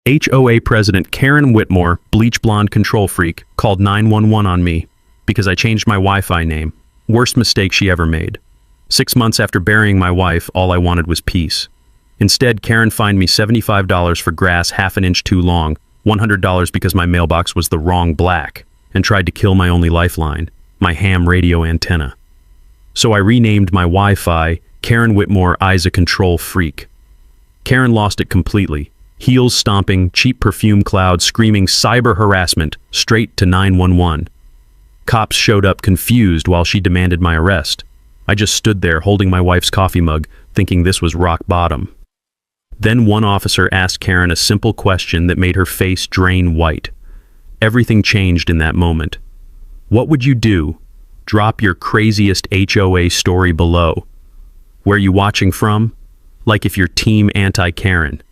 HOA President Karen Whitmore, bleach blonde control freak, called 911 on me because I changed my Wi-Fi name. Worst mistake she ever made. 6 months after burying my wife, all I wanted was peace. Instead, Karen fined me $75 for grass half an inch too long, $100 because my mailbox was the wrong black, and tried to kill my only lifeline, my ham radio antenna. So I renamed my Wi-Fi Karen Whitmore Isa Control Freak. Karen lost it completely. Heels stomping, cheap perfume cloud screaming cyber harassment straight to 911. Cops showed up confused while she demanded my arrest. I just stood there holding my wife's coffee mug, thinking this was rock bottom. Then one officer asked Karen a simple question that made her face drain white. Everything changed in that moment. What would you do? Drop your craziest HOA story below. Where you watching from? Like if you're team anti-Karen.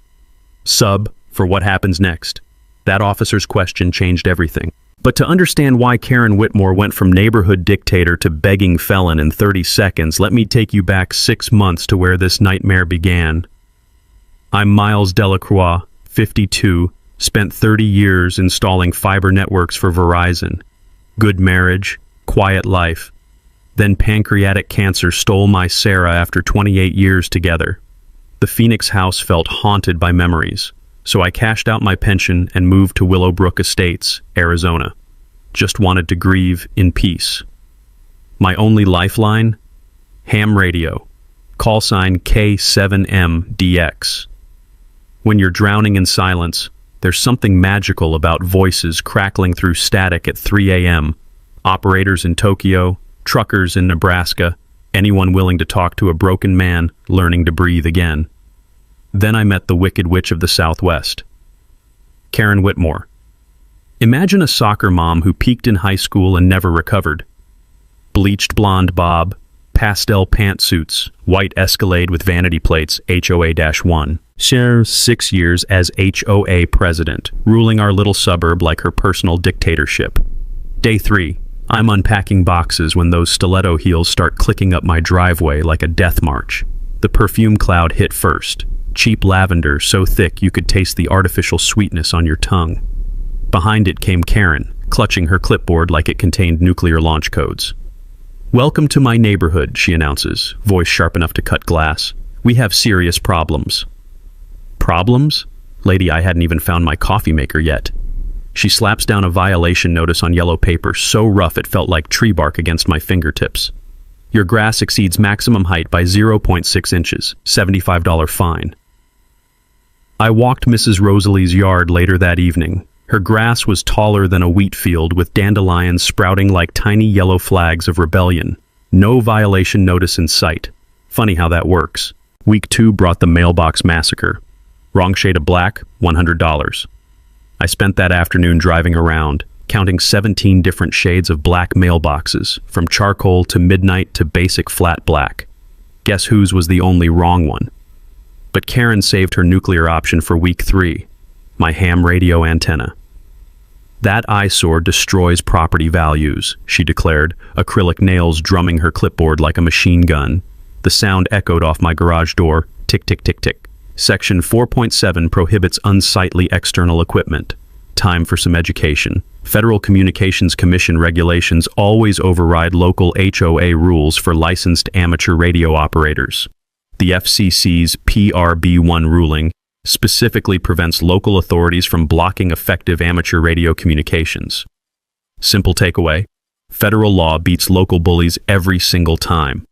Sub for what happens next. That officer's question changed everything. But to understand why Karen Whitmore went from neighborhood dictator to begging felon in 30 seconds, let me take you back 6 months to where this nightmare began. I'm Miles Delacroix, 52, spent 30 years installing fiber networks for Verizon. Good marriage, quiet life. Then pancreatic cancer stole my Sarah after 28 years together. The Phoenix house felt haunted by memories, so I cashed out my pension and moved to Willowbrook Estates, Arizona. Just wanted to grieve in peace. My only lifeline? Ham radio. Call sign K7MDX. When you're drowning in silence, there's something magical about voices crackling through static at 3 a.m. Operators in Tokyo, truckers in Nebraska, anyone willing to talk to a broken man learning to breathe again. Then I met the Wicked Witch of the Southwest. Karen Whitmore. Imagine a soccer mom who peaked in high school and never recovered. Bleached blonde bob, pastel pantsuits, white Escalade with vanity plates, HOA-1. Shares 6 years as HOA president, ruling our little suburb like her personal dictatorship. Day 3. I'm unpacking boxes when those stiletto heels start clicking up my driveway like a death march. The perfume cloud hit first. Cheap lavender so thick you could taste the artificial sweetness on your tongue. Behind it came Karen, clutching her clipboard like it contained nuclear launch codes. Welcome to my neighborhood, she announces, voice sharp enough to cut glass. We have serious problems. Problems? Lady, I hadn't even found my coffee maker yet. She slaps down a violation notice on yellow paper so rough it felt like tree bark against my fingertips. Your grass exceeds maximum height by 0.6 inches, $75 fine. I walked Mrs. Rosalie's yard later that evening. Her grass was taller than a wheat field with dandelions sprouting like tiny yellow flags of rebellion. No violation notice in sight. Funny how that works. Week 2 brought the mailbox massacre. Wrong shade of black, $100. I spent that afternoon driving around, counting 17 different shades of black mailboxes, from charcoal to midnight to basic flat black. Guess whose was the only wrong one? But Karen saved her nuclear option for week 3, my ham radio antenna. That eyesore destroys property values, she declared, acrylic nails drumming her clipboard like a machine gun. The sound echoed off my garage door, tick, tick, tick, tick. Section 4.7 prohibits unsightly external equipment. Time for some education. Federal Communications Commission regulations always override local HOA rules for licensed amateur radio operators. The FCC's PRB1 ruling specifically prevents local authorities from blocking effective amateur radio communications. Simple takeaway: federal law beats local bullies every single time.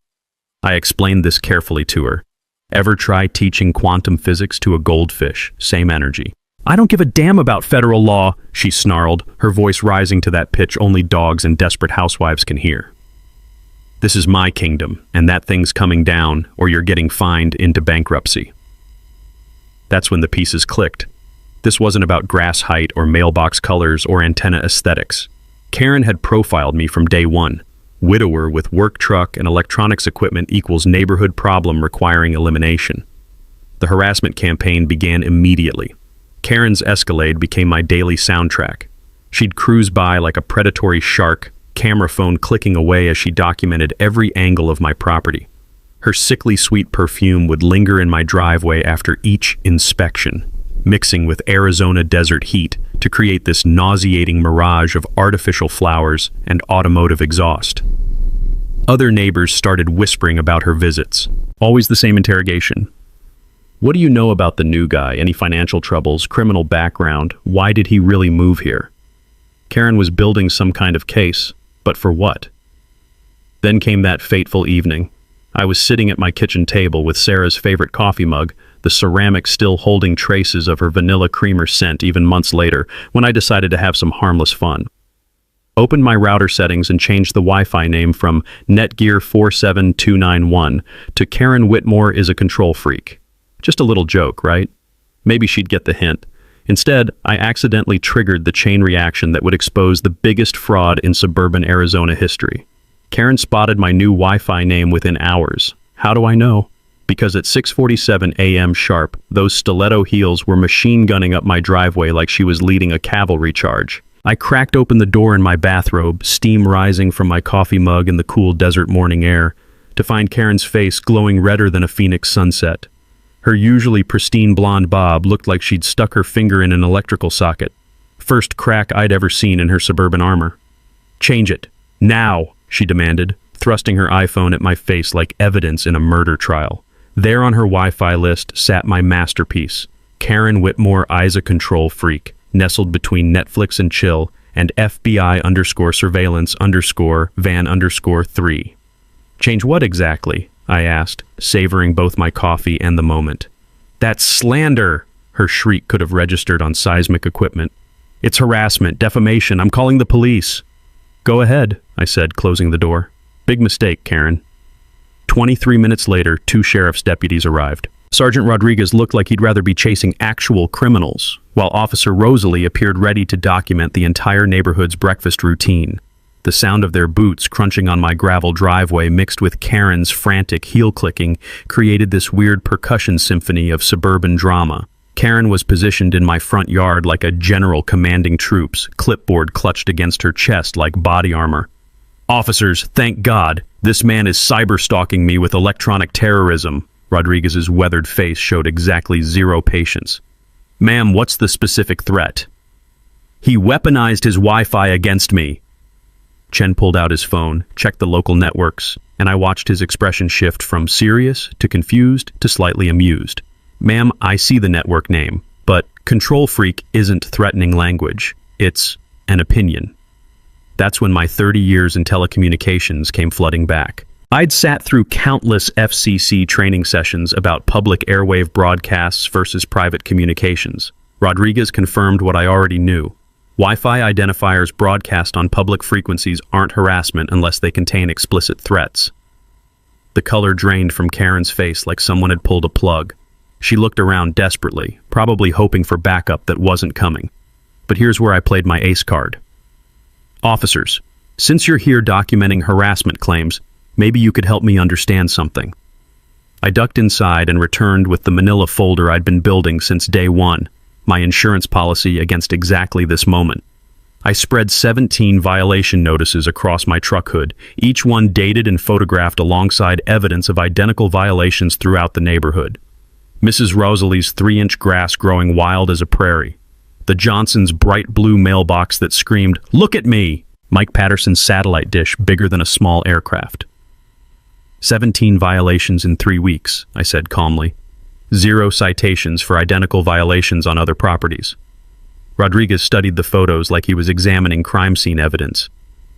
I explained this carefully to her. Ever try teaching quantum physics to a goldfish? Same energy. I don't give a damn about federal law, she snarled, her voice rising to that pitch only dogs and desperate housewives can hear. This is my kingdom, and that thing's coming down, or you're getting fined into bankruptcy. That's when the pieces clicked. This wasn't about grass height or mailbox colors or antenna aesthetics. Karen had profiled me from day one. Widower with work truck and electronics equipment equals neighborhood problem requiring elimination. The harassment campaign began immediately. Karen's Escalade became my daily soundtrack. She'd cruise by like a predatory shark, camera phone clicking away as she documented every angle of my property. Her sickly sweet perfume would linger in my driveway after each inspection. mixing with Arizona desert heat to create this nauseating mirage of artificial flowers and automotive exhaust. Other neighbors started whispering about her visits. Always the same interrogation. What do you know about the new guy? Any financial troubles, criminal background? Why did he really move here? Karen was building some kind of case, but for what? Then came that fateful evening. I was sitting at my kitchen table with Sarah's favorite coffee mug, the ceramic still holding traces of her vanilla creamer scent even months later, when I decided to have some harmless fun. Opened my router settings and changed the Wi-Fi name from Netgear 47291 to Karen Whitmore is a control freak. Just a little joke, right? Maybe she'd get the hint. Instead, I accidentally triggered the chain reaction that would expose the biggest fraud in suburban Arizona history. Karen spotted my new Wi-Fi name within hours. How do I know? Because at 6:47 a.m. sharp, those stiletto heels were machine gunning up my driveway like she was leading a cavalry charge. I cracked open the door in my bathrobe, steam rising from my coffee mug in the cool desert morning air, to find Karen's face glowing redder than a phoenix sunset. Her usually pristine blonde bob looked like she'd stuck her finger in an electrical socket. First crack I'd ever seen in her suburban armor. "Change it. Now," she demanded, thrusting her iPhone at my face like evidence in a murder trial. There on her Wi-Fi list sat my masterpiece, Karen Whitmore Eyes a Control Freak, nestled between Netflix and chill and FBI_surveillance_van_3. "Change what exactly?" I asked, savoring both my coffee and the moment. "That's slander!" Her shriek could have registered on seismic equipment. "It's harassment, defamation, I'm calling the police." "Go ahead," I said, closing the door. "Big mistake, Karen." 23 minutes later, 2 sheriff's deputies arrived. Sergeant Rodriguez looked like he'd rather be chasing actual criminals, while Officer Rosalie appeared ready to document the entire neighborhood's breakfast routine. The sound of their boots crunching on my gravel driveway mixed with Karen's frantic heel-clicking created this weird percussion symphony of suburban drama. Karen was positioned in my front yard like a general commanding troops, clipboard clutched against her chest like body armor. "Officers, thank God, this man is cyber-stalking me with electronic terrorism." Rodriguez's weathered face showed exactly zero patience. "Ma'am, what's the specific threat?" "He weaponized his Wi-Fi against me." Chen pulled out his phone, checked the local networks, and I watched his expression shift from serious to confused to slightly amused. "Ma'am, I see the network name, but control freak isn't threatening language. It's an opinion." That's when my 30 years in telecommunications came flooding back. I'd sat through countless FCC training sessions about public airwave broadcasts versus private communications. Rodriguez confirmed what I already knew. Wi-Fi identifiers broadcast on public frequencies aren't harassment unless they contain explicit threats. The color drained from Karen's face like someone had pulled a plug. She looked around desperately, probably hoping for backup that wasn't coming. But here's where I played my ace card. "Officers, since you're here documenting harassment claims, maybe you could help me understand something." I ducked inside and returned with the manila folder I'd been building since day one, my insurance policy against exactly this moment. I spread 17 violation notices across my truck hood, each one dated and photographed alongside evidence of identical violations throughout the neighborhood. Mrs. Rosalie's 3-inch grass growing wild as a prairie. The Johnsons' bright blue mailbox that screamed, "Look at me!" Mike Patterson's satellite dish bigger than a small aircraft. 17 violations in 3 weeks, I said calmly. 0 citations for identical violations on other properties. Rodriguez studied the photos like he was examining crime scene evidence.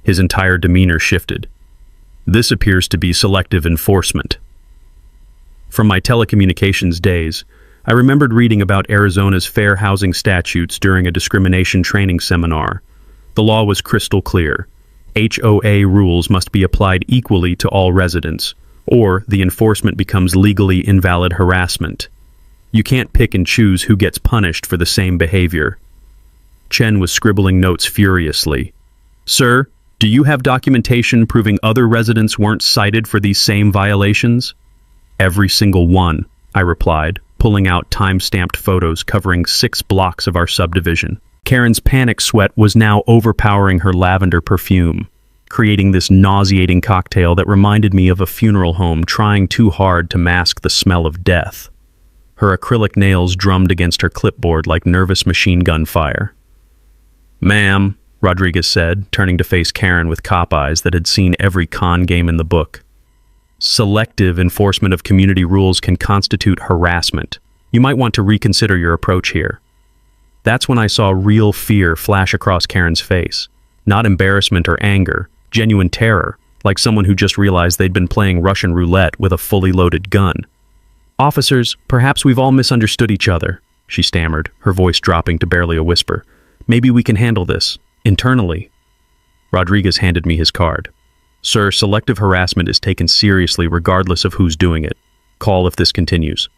His entire demeanor shifted. "This appears to be selective enforcement." From my telecommunications days, I remembered reading about Arizona's fair housing statutes during a discrimination training seminar. The law was crystal clear. HOA rules must be applied equally to all residents, or the enforcement becomes legally invalid harassment. You can't pick and choose who gets punished for the same behavior. Chen was scribbling notes furiously. "Sir, do you have documentation proving other residents weren't cited for these same violations?" "Every single one," I replied, pulling out time-stamped photos covering 6 blocks of our subdivision. Karen's panic sweat was now overpowering her lavender perfume, creating this nauseating cocktail that reminded me of a funeral home trying too hard to mask the smell of death. Her acrylic nails drummed against her clipboard like nervous machine gun fire. "Ma'am," Rodriguez said, turning to face Karen with cop eyes that had seen every con game in the book. "Selective enforcement of community rules can constitute harassment. You might want to reconsider your approach here." That's when I saw real fear flash across Karen's face. Not embarrassment or anger, genuine terror, like someone who just realized they'd been playing Russian roulette with a fully loaded gun. "Officers, perhaps we've all misunderstood each other," she stammered, her voice dropping to barely a whisper. "Maybe we can handle this internally." Rodriguez handed me his card. "Sir, selective harassment is taken seriously regardless of who's doing it. Call if this continues."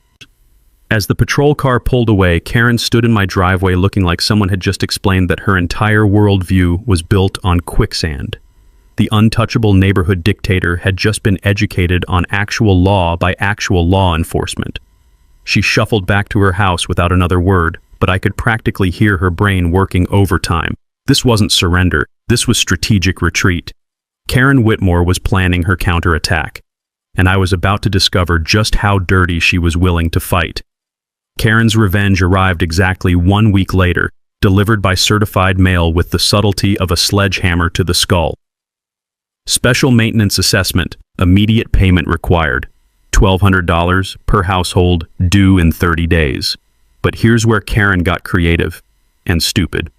As the patrol car pulled away, Karen stood in my driveway looking like someone had just explained that her entire worldview was built on quicksand. The untouchable neighborhood dictator had just been educated on actual law by actual law enforcement. She shuffled back to her house without another word, but I could practically hear her brain working overtime. This wasn't surrender, this was strategic retreat. Karen Whitmore was planning her counterattack, and I was about to discover just how dirty she was willing to fight. Karen's revenge arrived exactly 1 week later, delivered by certified mail with the subtlety of a sledgehammer to the skull. Special maintenance assessment, immediate payment required. $1,200 per household, due in 30 days. But here's where Karen got creative and stupid.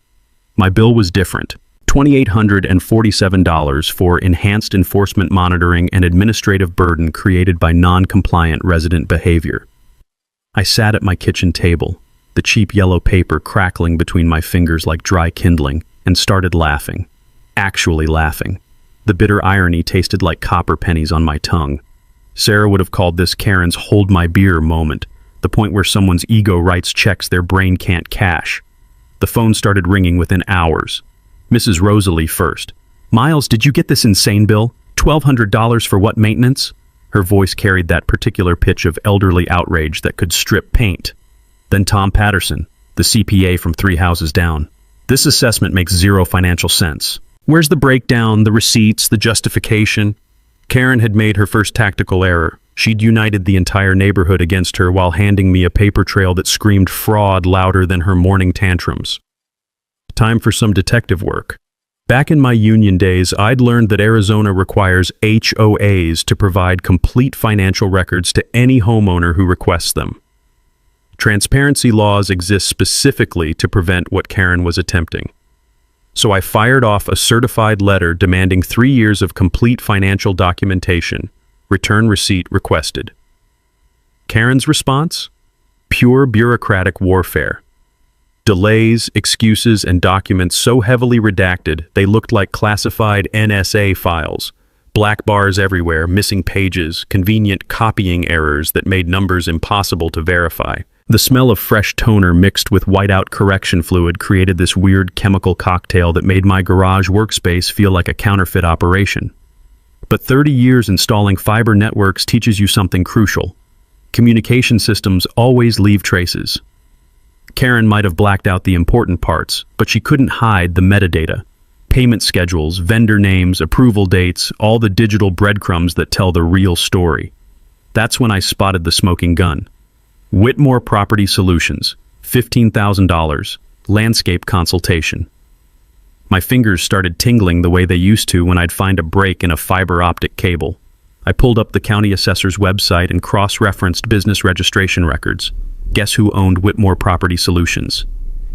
My bill was different. $2,847 for enhanced enforcement monitoring and administrative burden created by non-compliant resident behavior. I sat at my kitchen table, the cheap yellow paper crackling between my fingers like dry kindling, and started laughing. Actually laughing. The bitter irony tasted like copper pennies on my tongue. Sarah would have called this Karen's hold my beer moment, the point where someone's ego writes checks their brain can't cash. The phone started ringing within hours. Mrs. Rosalie first. "Miles, did you get this insane bill? $1,200 for what maintenance?" Her voice carried that particular pitch of elderly outrage that could strip paint. Then Tom Patterson, the CPA from 3 houses down. "This assessment makes zero financial sense. Where's the breakdown, the receipts, the justification?" Karen had made her first tactical error. She'd united the entire neighborhood against her while handing me a paper trail that screamed fraud louder than her morning tantrums. Time for some detective work. Back in my union days, I'd learned that Arizona requires HOAs to provide complete financial records to any homeowner who requests them. Transparency laws exist specifically to prevent what Karen was attempting. So I fired off a certified letter demanding 3 years of complete financial documentation, return receipt requested. Karen's response? Pure bureaucratic warfare. Delays, excuses, and documents so heavily redacted they looked like classified NSA files. Black bars everywhere, missing pages, convenient copying errors that made numbers impossible to verify. The smell of fresh toner mixed with whiteout correction fluid created this weird chemical cocktail that made my garage workspace feel like a counterfeit operation. But 30 years installing fiber networks teaches you something crucial. Communication systems always leave traces. Karen might have blacked out the important parts, but she couldn't hide the metadata. Payment schedules, vendor names, approval dates, all the digital breadcrumbs that tell the real story. That's when I spotted the smoking gun. Whitmore Property Solutions, $15,000, landscape consultation. My fingers started tingling the way they used to when I'd find a break in a fiber optic cable. I pulled up the county assessor's website and cross-referenced business registration records. Guess who owned Whitmore Property Solutions?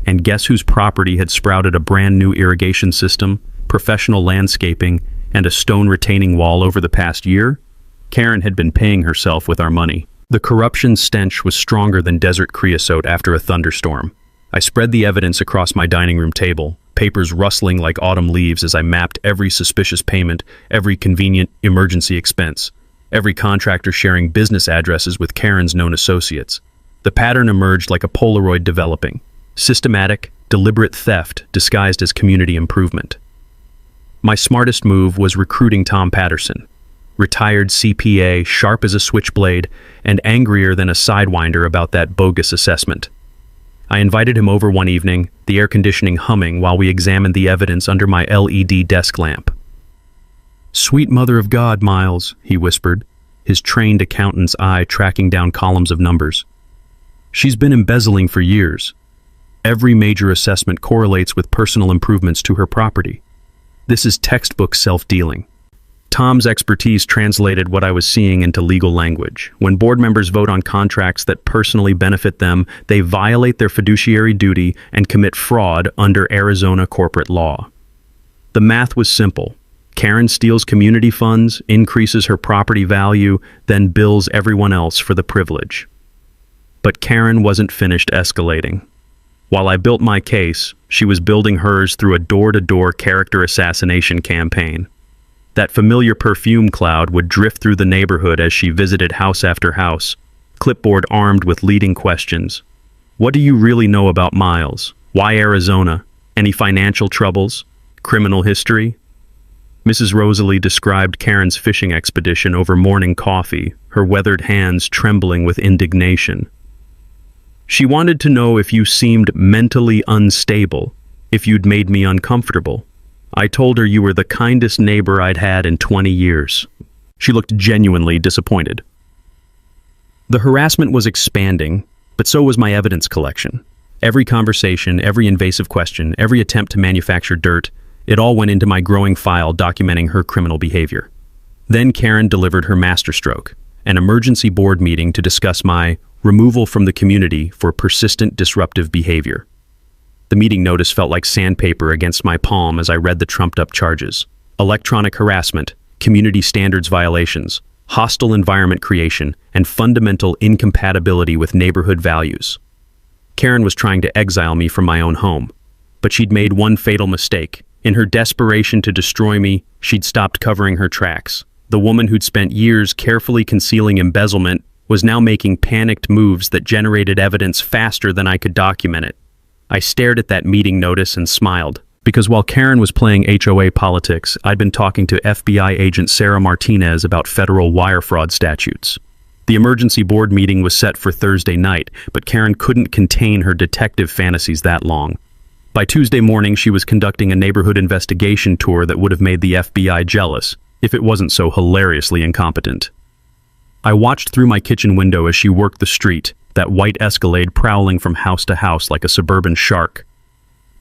And guess whose property had sprouted a brand new irrigation system, professional landscaping, and a stone retaining wall over the past year? Karen had been paying herself with our money. The corruption stench was stronger than desert creosote after a thunderstorm. I spread the evidence across my dining room table, papers rustling like autumn leaves as I mapped every suspicious payment, every convenient emergency expense, every contractor sharing business addresses with Karen's known associates. The pattern emerged like a Polaroid developing. Systematic, deliberate theft disguised as community improvement. My smartest move was recruiting Tom Patterson. Retired CPA, sharp as a switchblade, and angrier than a sidewinder about that bogus assessment. I invited him over one evening, the air conditioning humming while we examined the evidence under my LED desk lamp. "Sweet mother of God, Miles," he whispered, his trained accountant's eye tracking down columns of numbers. She's been embezzling for years. Every major assessment correlates with personal improvements to her property. This is textbook self-dealing. Tom's expertise translated what I was seeing into legal language. When board members vote on contracts that personally benefit them, they violate their fiduciary duty and commit fraud under Arizona corporate law. The math was simple. Karen steals community funds, increases her property value, then bills everyone else for the privilege. But Karen wasn't finished escalating. While I built my case, she was building hers through a door-to-door character assassination campaign. That familiar perfume cloud would drift through the neighborhood as she visited house after house, clipboard armed with leading questions. What do you really know about Miles? Why Arizona? Any financial troubles? Criminal history? Mrs. Rosalie described Karen's fishing expedition over morning coffee, her weathered hands trembling with indignation. She wanted to know if you seemed mentally unstable, if you'd made me uncomfortable. I told her you were the kindest neighbor I'd had in 20 years. She looked genuinely disappointed. The harassment was expanding, but so was my evidence collection. Every conversation, every invasive question, every attempt to manufacture dirt, it all went into my growing file documenting her criminal behavior. Then Karen delivered her masterstroke, an emergency board meeting to discuss my removal from the community for persistent disruptive behavior. The meeting notice felt like sandpaper against my palm as I read the trumped-up charges. Electronic harassment, community standards violations, hostile environment creation, and fundamental incompatibility with neighborhood values. Karen was trying to exile me from my own home, but she'd made one fatal mistake. In her desperation to destroy me, she'd stopped covering her tracks. The woman who'd spent years carefully concealing embezzlement was now making panicked moves that generated evidence faster than I could document it. I stared at that meeting notice and smiled, because while Karen was playing HOA politics, I'd been talking to FBI agent Sarah Martinez about federal wire fraud statutes. The emergency board meeting was set for Thursday night, but Karen couldn't contain her detective fantasies that long. By Tuesday morning, she was conducting a neighborhood investigation tour that would have made the FBI jealous, if it wasn't so hilariously incompetent. I watched through my kitchen window as she worked the street, that white Escalade prowling from house to house like a suburban shark.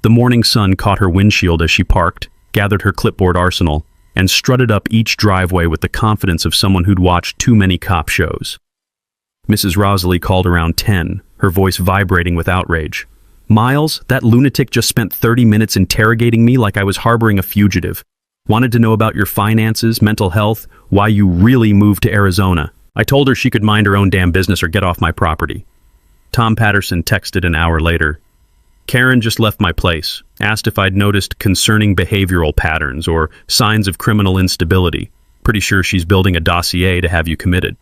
The morning sun caught her windshield as she parked, gathered her clipboard arsenal, and strutted up each driveway with the confidence of someone who'd watched too many cop shows. Mrs. Rosalie called around 10, her voice vibrating with outrage. Miles, that lunatic just spent 30 minutes interrogating me like I was harboring a fugitive. Wanted to know about your finances, mental health, why you really moved to Arizona. I told her she could mind her own damn business or get off my property. Tom Patterson texted an hour later. Karen just left my place, asked if I'd noticed concerning behavioral patterns or signs of criminal instability. Pretty sure she's building a dossier to have you committed.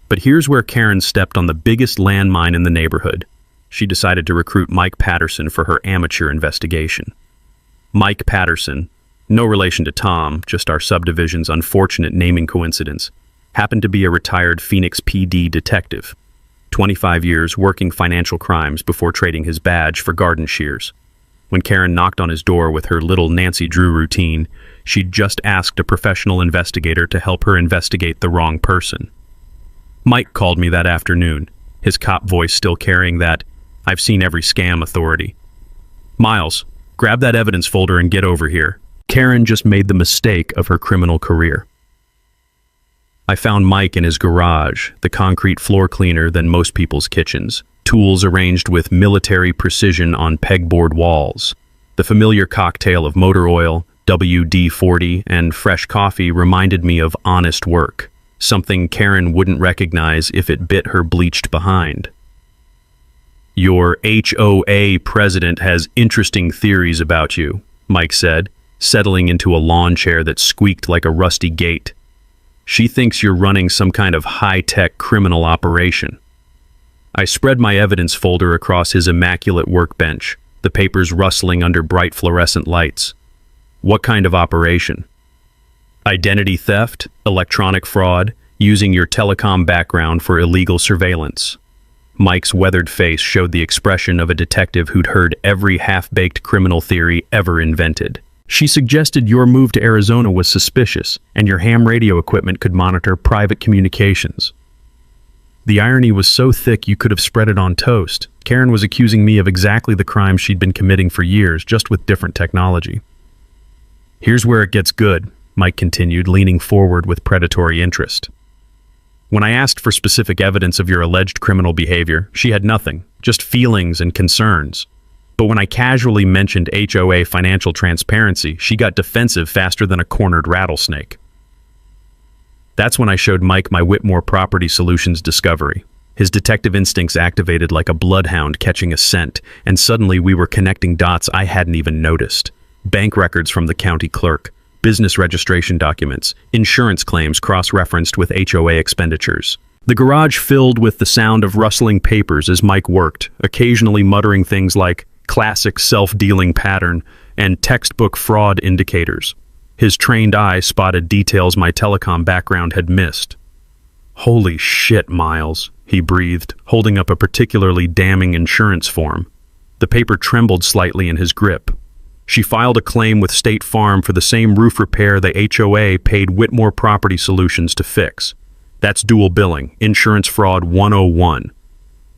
But here's where Karen stepped on the biggest landmine in the neighborhood. She decided to recruit Mike Patterson for her amateur investigation. Mike Patterson, no relation to Tom, just our subdivision's unfortunate naming coincidence, happened to be a retired Phoenix PD detective. 25 years working financial crimes before trading his badge for garden shears. When Karen knocked on his door with her little Nancy Drew routine, she'd just asked a professional investigator to help her investigate the wrong person. Mike called me that afternoon, his cop voice still carrying that "I've seen every scam" authority. Miles, grab that evidence folder and get over here. Karen just made the mistake of her criminal career. I found Mike in his garage, the concrete floor cleaner than most people's kitchens, tools arranged with military precision on pegboard walls. The familiar cocktail of motor oil, WD-40, and fresh coffee reminded me of honest work, something Karen wouldn't recognize if it bit her bleached behind. Your HOA president has interesting theories about you, Mike said, settling into a lawn chair that squeaked like a rusty gate. She thinks you're running some kind of high-tech criminal operation. I spread my evidence folder across his immaculate workbench, the papers rustling under bright fluorescent lights. What kind of operation? Identity theft, electronic fraud, using your telecom background for illegal surveillance. Mike's weathered face showed the expression of a detective who'd heard every half-baked criminal theory ever invented. She suggested your move to Arizona was suspicious, and your ham radio equipment could monitor private communications. The irony was so thick you could have spread it on toast. Karen was accusing me of exactly the crimes she'd been committing for years, just with different technology. "Here's where it gets good," Mike continued, leaning forward with predatory interest. "When I asked for specific evidence of your alleged criminal behavior, she had nothing, just feelings and concerns. But when I casually mentioned HOA financial transparency, she got defensive faster than a cornered rattlesnake." That's when I showed Mike my Whitmore Property Solutions discovery. His detective instincts activated like a bloodhound catching a scent, and suddenly we were connecting dots I hadn't even noticed. Bank records from the county clerk, business registration documents, insurance claims cross-referenced with HOA expenditures. The garage filled with the sound of rustling papers as Mike worked, occasionally muttering things like "classic self-dealing pattern" and "textbook fraud indicators." His trained eye spotted details my telecom background had missed. "Holy shit, Miles," he breathed, holding up a particularly damning insurance form. The paper trembled slightly in his grip. She filed a claim with State Farm for the same roof repair the HOA paid Whitmore Property Solutions to fix. That's dual billing, insurance fraud 101.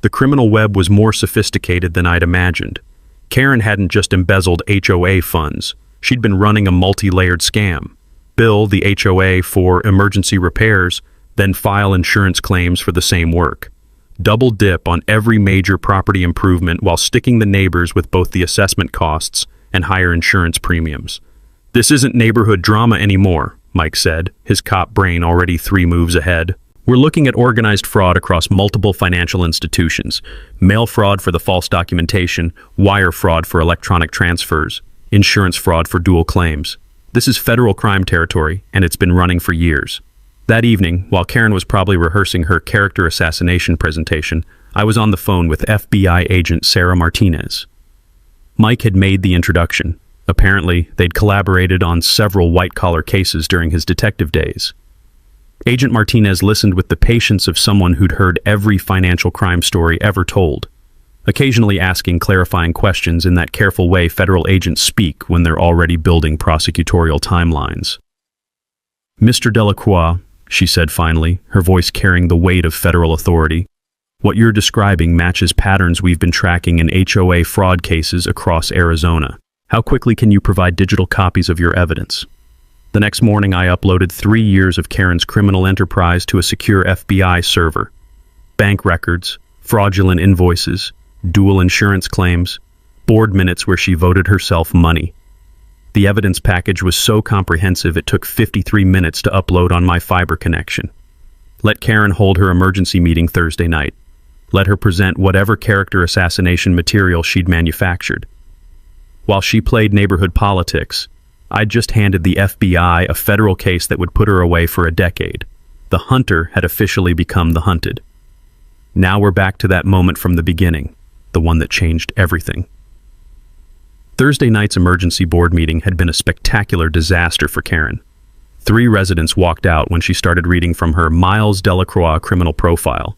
The criminal web was more sophisticated than I'd imagined. Karen hadn't just embezzled HOA funds. She'd been running a multi-layered scam. Bill the HOA for emergency repairs, then file insurance claims for the same work. Double dip on every major property improvement while sticking the neighbors with both the assessment costs and higher insurance premiums. "This isn't neighborhood drama anymore," Mike said, his cop brain already 3 moves ahead. "We're looking at organized fraud across multiple financial institutions. Mail fraud for the false documentation, wire fraud for electronic transfers, insurance fraud for dual claims. This is federal crime territory, and it's been running for years." That evening, while Karen was probably rehearsing her character assassination presentation, I was on the phone with FBI agent Sarah Martinez. Mike had made the introduction. Apparently, they'd collaborated on several white-collar cases during his detective days. Agent Martinez listened with the patience of someone who'd heard every financial crime story ever told, occasionally asking clarifying questions in that careful way federal agents speak when they're already building prosecutorial timelines. "Mr. Delacroix," she said finally, her voice carrying the weight of federal authority, "what you're describing matches patterns we've been tracking in HOA fraud cases across Arizona. How quickly can you provide digital copies of your evidence?" The next morning, I uploaded 3 years of Karen's criminal enterprise to a secure FBI server. Bank records, fraudulent invoices, dual insurance claims, board minutes where she voted herself money. The evidence package was so comprehensive it took 53 minutes to upload on my fiber connection. Let Karen hold her emergency meeting Thursday night. Let her present whatever character assassination material she'd manufactured. While she played neighborhood politics, I'd just handed the FBI a federal case that would put her away for a decade. The hunter had officially become the hunted. Now we're back to that moment from the beginning, the one that changed everything. Thursday night's emergency board meeting had been a spectacular disaster for Karen. 3 residents walked out when she started reading from her Miles Delacroix criminal profile.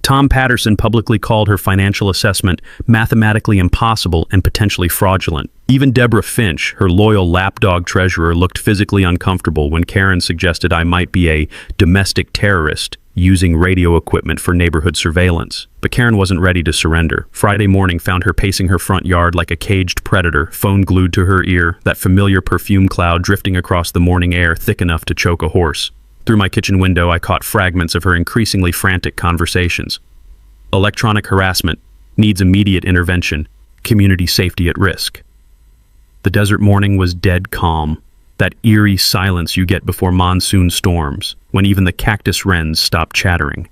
Tom Patterson publicly called her financial assessment mathematically impossible and potentially fraudulent. Even Deborah Finch, her loyal lapdog treasurer, looked physically uncomfortable when Karen suggested I might be a domestic terrorist using radio equipment for neighborhood surveillance. But Karen wasn't ready to surrender. Friday morning found her pacing her front yard like a caged predator, phone glued to her ear, that familiar perfume cloud drifting across the morning air thick enough to choke a horse. Through my kitchen window, I caught fragments of her increasingly frantic conversations. Electronic harassment, needs immediate intervention, community safety at risk. The desert morning was dead calm, that eerie silence you get before monsoon storms, when even the cactus wrens stop chattering.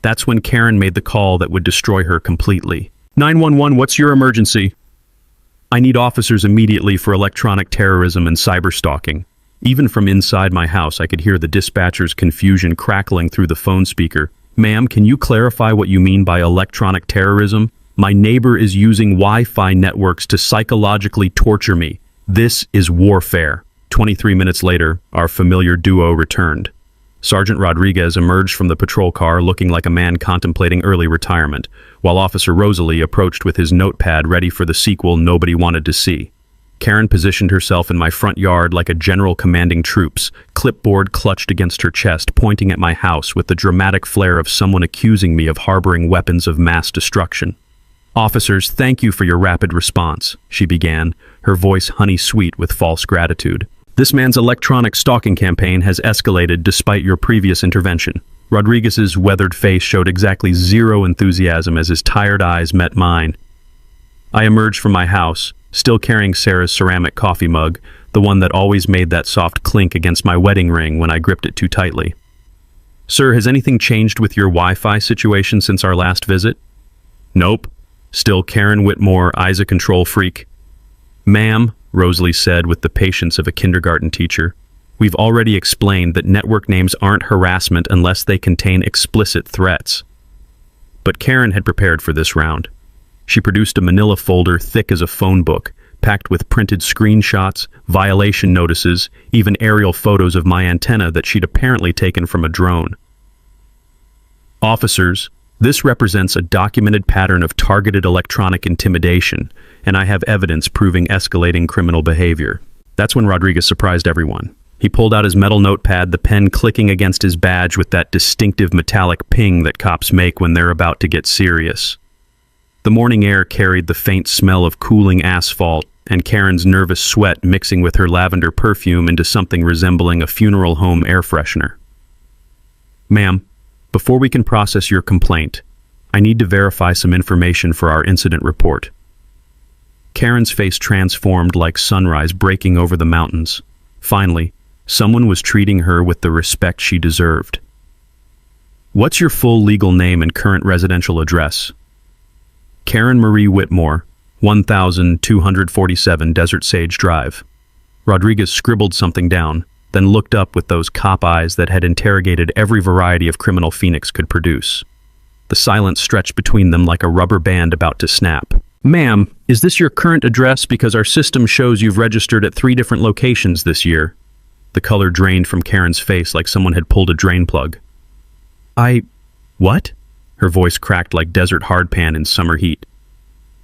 That's when Karen made the call that would destroy her completely. 911, what's your emergency? I need officers immediately for electronic terrorism and cyberstalking. Even from inside my house, I could hear the dispatcher's confusion crackling through the phone speaker. Ma'am, can you clarify what you mean by electronic terrorism? My neighbor is using Wi-Fi networks to psychologically torture me. This is warfare. 23 minutes later, our familiar duo returned. Sergeant Rodriguez emerged from the patrol car looking like a man contemplating early retirement, while Officer Rosalie approached with his notepad ready for the sequel nobody wanted to see. Karen positioned herself in my front yard like a general commanding troops, clipboard clutched against her chest, pointing at my house with the dramatic flair of someone accusing me of harboring weapons of mass destruction. "Officers, thank you for your rapid response," she began, her voice honey-sweet with false gratitude. "This man's electronic stalking campaign has escalated despite your previous intervention." Rodriguez's weathered face showed exactly zero enthusiasm as his tired eyes met mine. I emerged from my house, still carrying Sarah's ceramic coffee mug, the one that always made that soft clink against my wedding ring when I gripped it too tightly. "Sir, has anything changed with your Wi-Fi situation since our last visit?" "Nope. Still Karen Whitmore, eyes a control freak." "Ma'am," Rosalie said with the patience of a kindergarten teacher, "we've already explained that network names aren't harassment unless they contain explicit threats." But Karen had prepared for this round. She produced a manila folder thick as a phone book, packed with printed screenshots, violation notices, even aerial photos of my antenna that she'd apparently taken from a drone. "Officers, this represents a documented pattern of targeted electronic intimidation, and I have evidence proving escalating criminal behavior." That's when Rodriguez surprised everyone. He pulled out his metal notepad, the pen clicking against his badge with that distinctive metallic ping that cops make when they're about to get serious. The morning air carried the faint smell of cooling asphalt, and Karen's nervous sweat mixing with her lavender perfume into something resembling a funeral home air freshener. "Ma'am, before we can process your complaint, I need to verify some information for our incident report." Karen's face transformed like sunrise breaking over the mountains. Finally, someone was treating her with the respect she deserved. "What's your full legal name and current residential address?" "Karen Marie Whitmore, 1247 Desert Sage Drive." Rodriguez scribbled something down, then looked up with those cop eyes that had interrogated every variety of criminal Phoenix could produce. The silence stretched between them like a rubber band about to snap. "Ma'am, is this your current address? Because our system shows you've registered at 3 different locations this year." The color drained from Karen's face like someone had pulled a drain plug. What?" Her voice cracked like desert hardpan in summer heat.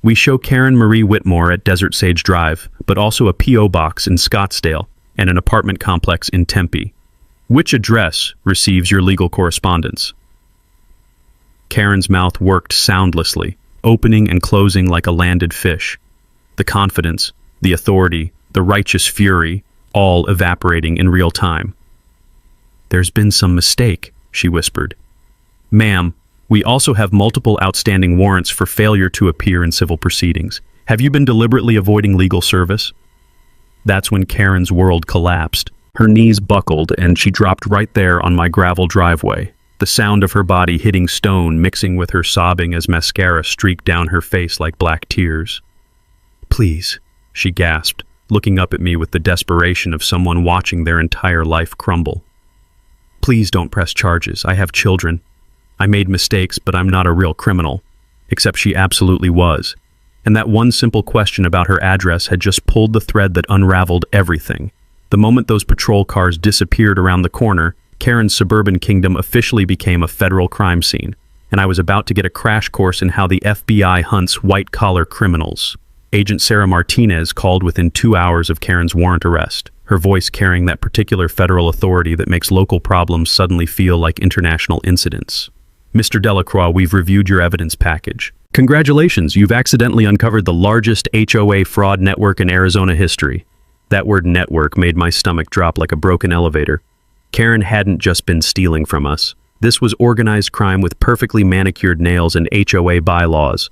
"We show Karen Marie Whitmore at Desert Sage Drive, but also a P.O. box in Scottsdale and an apartment complex in Tempe. Which address receives your legal correspondence?" Karen's mouth worked soundlessly, opening and closing like a landed fish. The confidence, the authority, the righteous fury, all evaporating in real time. "There's been some mistake," she whispered. "Ma'am, we also have multiple outstanding warrants for failure to appear in civil proceedings. Have you been deliberately avoiding legal service?" That's when Karen's world collapsed. Her knees buckled and she dropped right there on my gravel driveway, the sound of her body hitting stone mixing with her sobbing as mascara streaked down her face like black tears. "Please," she gasped, looking up at me with the desperation of someone watching their entire life crumble. "Please don't press charges. I have children. I made mistakes, but I'm not a real criminal." Except she absolutely was. And that one simple question about her address had just pulled the thread that unraveled everything. The moment those patrol cars disappeared around the corner, Karen's suburban kingdom officially became a federal crime scene, and I was about to get a crash course in how the FBI hunts white-collar criminals. Agent Sarah Martinez called within 2 hours of Karen's warrant arrest, her voice carrying that particular federal authority that makes local problems suddenly feel like international incidents. "Mr. Delacroix, we've reviewed your evidence package. Congratulations, you've accidentally uncovered the largest HOA fraud network in Arizona history." That word network made my stomach drop like a broken elevator. Karen hadn't just been stealing from us. This was organized crime with perfectly manicured nails and HOA bylaws.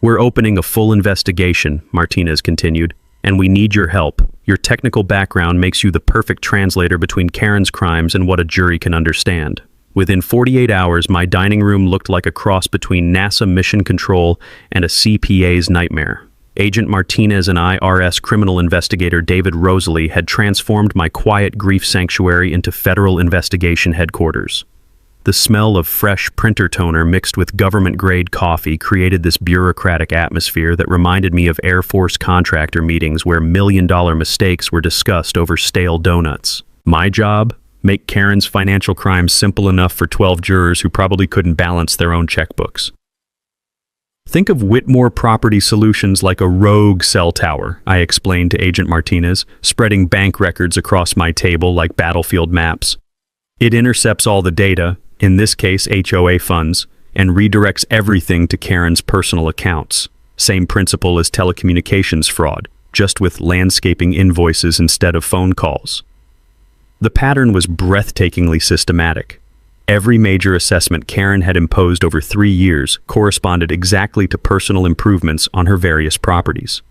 "We're opening a full investigation," Martinez continued, "and we need your help. Your technical background makes you the perfect translator between Karen's crimes and what a jury can understand." Within 48 hours, my dining room looked like a cross between NASA mission control and a CPA's nightmare. Agent Martinez and IRS criminal investigator David Rosalie had transformed my quiet grief sanctuary into federal investigation headquarters. The smell of fresh printer toner mixed with government-grade coffee created this bureaucratic atmosphere that reminded me of Air Force contractor meetings where million-dollar mistakes were discussed over stale donuts. My job? Make Karen's financial crimes simple enough for 12 jurors who probably couldn't balance their own checkbooks. Think of Whitmore Property Solutions like a rogue cell tower, I explained to Agent Martinez, spreading bank records across my table like battlefield maps. It intercepts all the data, in this case HOA funds, and redirects everything to Karen's personal accounts. Same principle as telecommunications fraud, just with landscaping invoices instead of phone calls. The pattern was breathtakingly systematic. Every major assessment Karen had imposed over 3 years corresponded exactly to personal improvements on her various properties.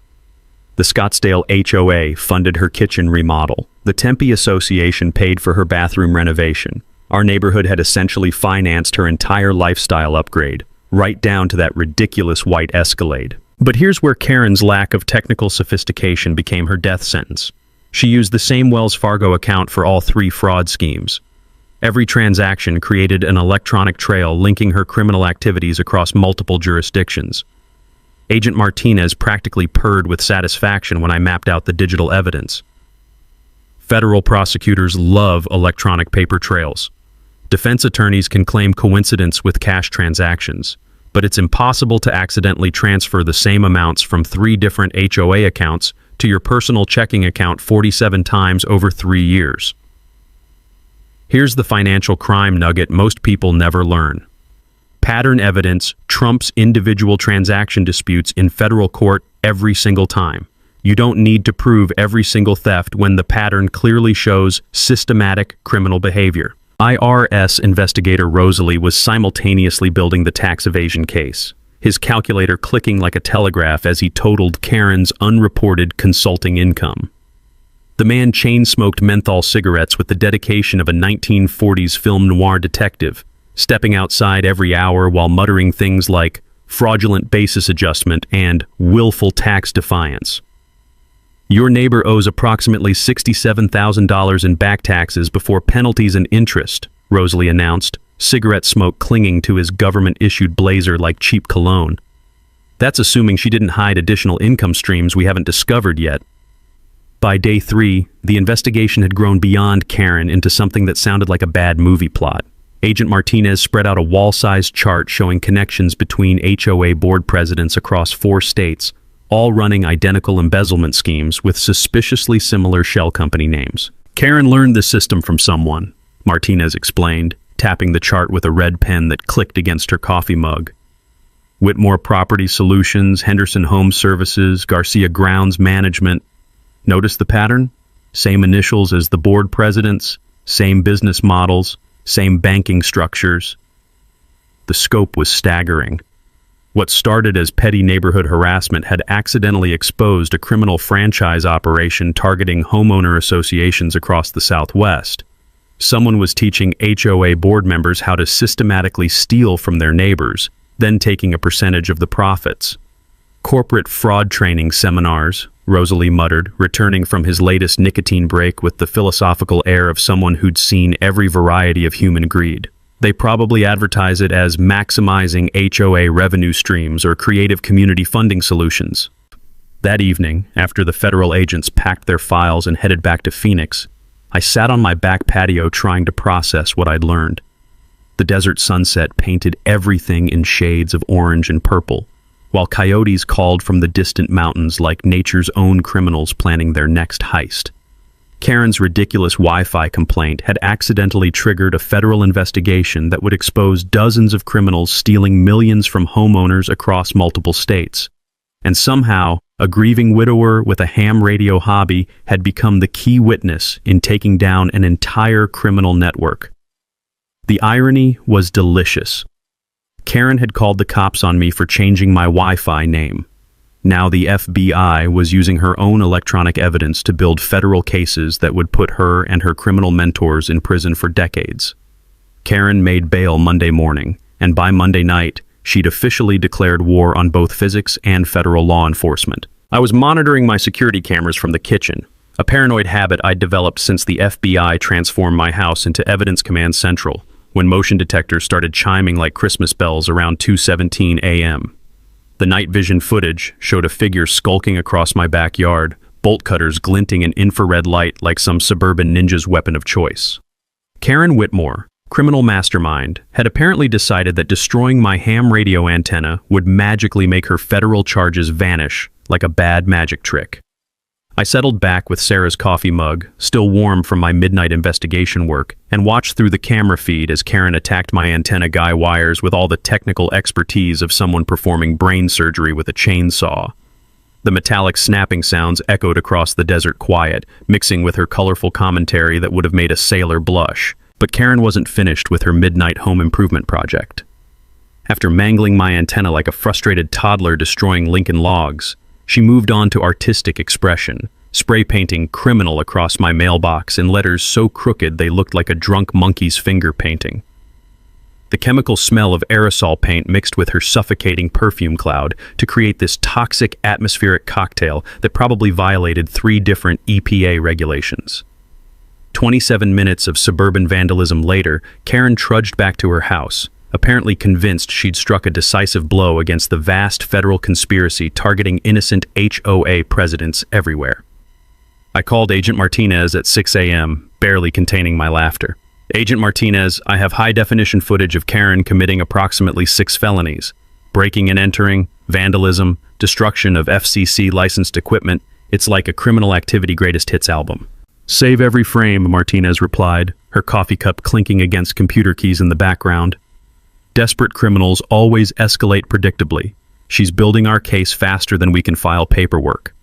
The Scottsdale HOA funded her kitchen remodel. The Tempe Association paid for her bathroom renovation. Our neighborhood had essentially financed her entire lifestyle upgrade, right down to that ridiculous white Escalade. But here's where Karen's lack of technical sophistication became her death sentence. She used the same Wells Fargo account for all 3 fraud schemes. Every transaction created an electronic trail linking her criminal activities across multiple jurisdictions. Agent Martinez practically purred with satisfaction when I mapped out the digital evidence. Federal prosecutors love electronic paper trails. Defense attorneys can claim coincidence with cash transactions, but it's impossible to accidentally transfer the same amounts from 3 different HOA accounts to your personal checking account 47 times over 3 years. Here's the financial crime nugget most people never learn. Pattern evidence trumps individual transaction disputes in federal court every single time. You don't need to prove every single theft when the pattern clearly shows systematic criminal behavior. IRS investigator Rosalie was simultaneously building the tax evasion case, his calculator clicking like a telegraph as he totaled Karen's unreported consulting income. The man chain-smoked menthol cigarettes with the dedication of a 1940s film noir detective, stepping outside every hour while muttering things like fraudulent basis adjustment and willful tax defiance. Your neighbor owes approximately $67,000 in back taxes before penalties and interest, Rosalie announced, cigarette smoke clinging to his government-issued blazer like cheap cologne. That's assuming she didn't hide additional income streams we haven't discovered yet. By day 3, the investigation had grown beyond Karen into something that sounded like a bad movie plot. Agent Martinez spread out a wall-sized chart showing connections between HOA board presidents across 4 states, all running identical embezzlement schemes with suspiciously similar shell company names. Karen learned this system from someone, Martinez explained, tapping the chart with a red pen that clicked against her coffee mug. Whitmore Property Solutions, Henderson Home Services, Garcia Grounds Management. Notice the pattern? Same initials as the board presidents, same business models, same banking structures. The scope was staggering. What started as petty neighborhood harassment had accidentally exposed a criminal franchise operation targeting homeowner associations across the Southwest. Someone was teaching HOA board members how to systematically steal from their neighbors, then taking a percentage of the profits. Corporate fraud training seminars, Rosalie muttered, returning from his latest nicotine break with the philosophical air of someone who'd seen every variety of human greed. They probably advertise it as maximizing HOA revenue streams or creative community funding solutions. That evening, after the federal agents packed their files and headed back to Phoenix, I sat on my back patio trying to process what I'd learned. The desert sunset painted everything in shades of orange and purple, while coyotes called from the distant mountains like nature's own criminals planning their next heist. Karen's ridiculous Wi-Fi complaint had accidentally triggered a federal investigation that would expose dozens of criminals stealing millions from homeowners across multiple states. And somehow, a grieving widower with a ham radio hobby had become the key witness in taking down an entire criminal network. The irony was delicious. Karen had called the cops on me for changing my Wi-Fi name. Now the FBI was using her own electronic evidence to build federal cases that would put her and her criminal mentors in prison for decades. Karen made bail Monday morning, and by Monday night, she'd officially declared war on both physics and federal law enforcement. I was monitoring my security cameras from the kitchen, a paranoid habit I'd developed since the FBI transformed my house into Evidence Command Central, when motion detectors started chiming like Christmas bells around 2:17 a.m. The night vision footage showed a figure skulking across my backyard, bolt cutters glinting in infrared light like some suburban ninja's weapon of choice. Karen Whitmore, criminal mastermind, had apparently decided that destroying my ham radio antenna would magically make her federal charges vanish like a bad magic trick. I settled back with Sarah's coffee mug, still warm from my midnight investigation work, and watched through the camera feed as Karen attacked my antenna guy wires with all the technical expertise of someone performing brain surgery with a chainsaw. The metallic snapping sounds echoed across the desert quiet, mixing with her colorful commentary that would have made a sailor blush. But Karen wasn't finished with her midnight home improvement project. After mangling my antenna like a frustrated toddler destroying Lincoln logs, she moved on to artistic expression, spray painting criminal across my mailbox in letters so crooked they looked like a drunk monkey's finger painting. The chemical smell of aerosol paint mixed with her suffocating perfume cloud to create this toxic atmospheric cocktail that probably violated 3 different EPA regulations. 27 minutes of suburban vandalism later, Karen trudged back to her house, apparently convinced she'd struck a decisive blow against the vast federal conspiracy targeting innocent HOA presidents everywhere. I called Agent Martinez at 6 a.m., barely containing my laughter. "Agent Martinez, I have high-definition footage of Karen committing approximately 6 felonies. Breaking and entering, vandalism, destruction of FCC licensed equipment. It's like a criminal activity greatest hits album." "Save every frame," Martinez replied, her coffee cup clinking against computer keys in the background. "Desperate criminals always escalate predictably. She's building our case faster than we can file paperwork."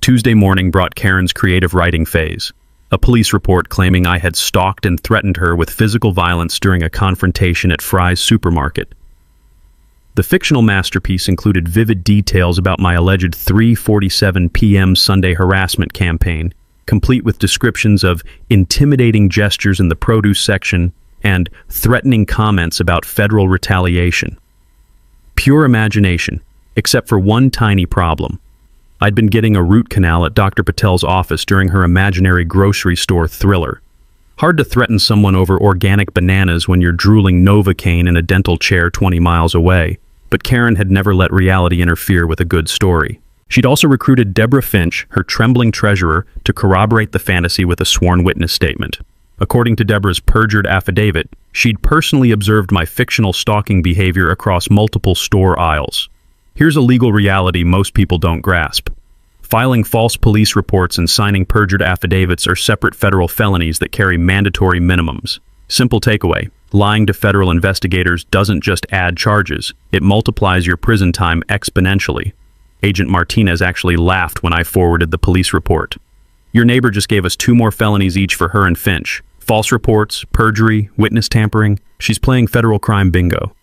Tuesday morning brought Karen's creative writing phase. A police report claiming I had stalked and threatened her with physical violence during a confrontation at Fry's supermarket. The fictional masterpiece included vivid details about my alleged 3:47 p.m. Sunday harassment campaign, complete with descriptions of intimidating gestures in the produce section and threatening comments about federal retaliation. Pure imagination, except for one tiny problem. I'd been getting a root canal at Dr. Patel's office during her imaginary grocery store thriller. Hard to threaten someone over organic bananas when you're drooling Novocaine in a dental chair 20 miles away, but Karen had never let reality interfere with a good story. She'd also recruited Deborah Finch, her trembling treasurer, to corroborate the fantasy with a sworn witness statement. According to Deborah's perjured affidavit, she'd personally observed my fictional stalking behavior across multiple store aisles. Here's a legal reality most people don't grasp. Filing false police reports and signing perjured affidavits are separate federal felonies that carry mandatory minimums. Simple takeaway: lying to federal investigators doesn't just add charges, it multiplies your prison time exponentially. Agent Martinez actually laughed when I forwarded the police report. "Your neighbor just gave us 2 more felonies each for her and Finch. False reports, perjury, witness tampering. She's playing federal crime bingo."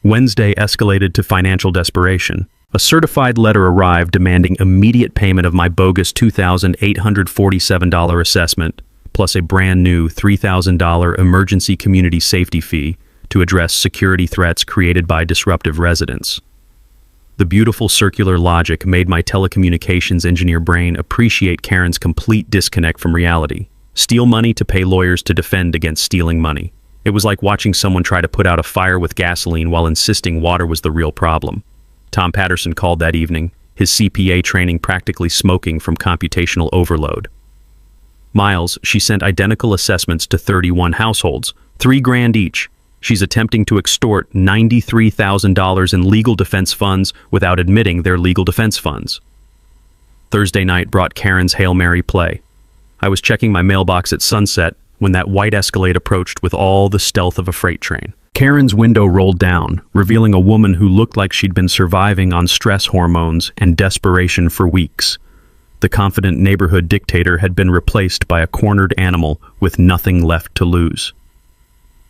Wednesday escalated to financial desperation. A certified letter arrived demanding immediate payment of my bogus $2,847 assessment, plus a brand new $3,000 emergency community safety fee to address security threats created by disruptive residents. The beautiful circular logic made my telecommunications engineer brain appreciate Karen's complete disconnect from reality. Steal money to pay lawyers to defend against stealing money. It was like watching someone try to put out a fire with gasoline while insisting water was the real problem. Tom Patterson called that evening, his CPA training practically smoking from computational overload. "Miles, she sent identical assessments to 31 households, $3,000 each. She's attempting to extort $93,000 in legal defense funds without admitting they're legal defense funds." Thursday night brought Karen's Hail Mary play. I was checking my mailbox at sunset when that white Escalade approached with all the stealth of a freight train. Karen's window rolled down, revealing a woman who looked like she'd been surviving on stress hormones and desperation for weeks. The confident neighborhood dictator had been replaced by a cornered animal with nothing left to lose.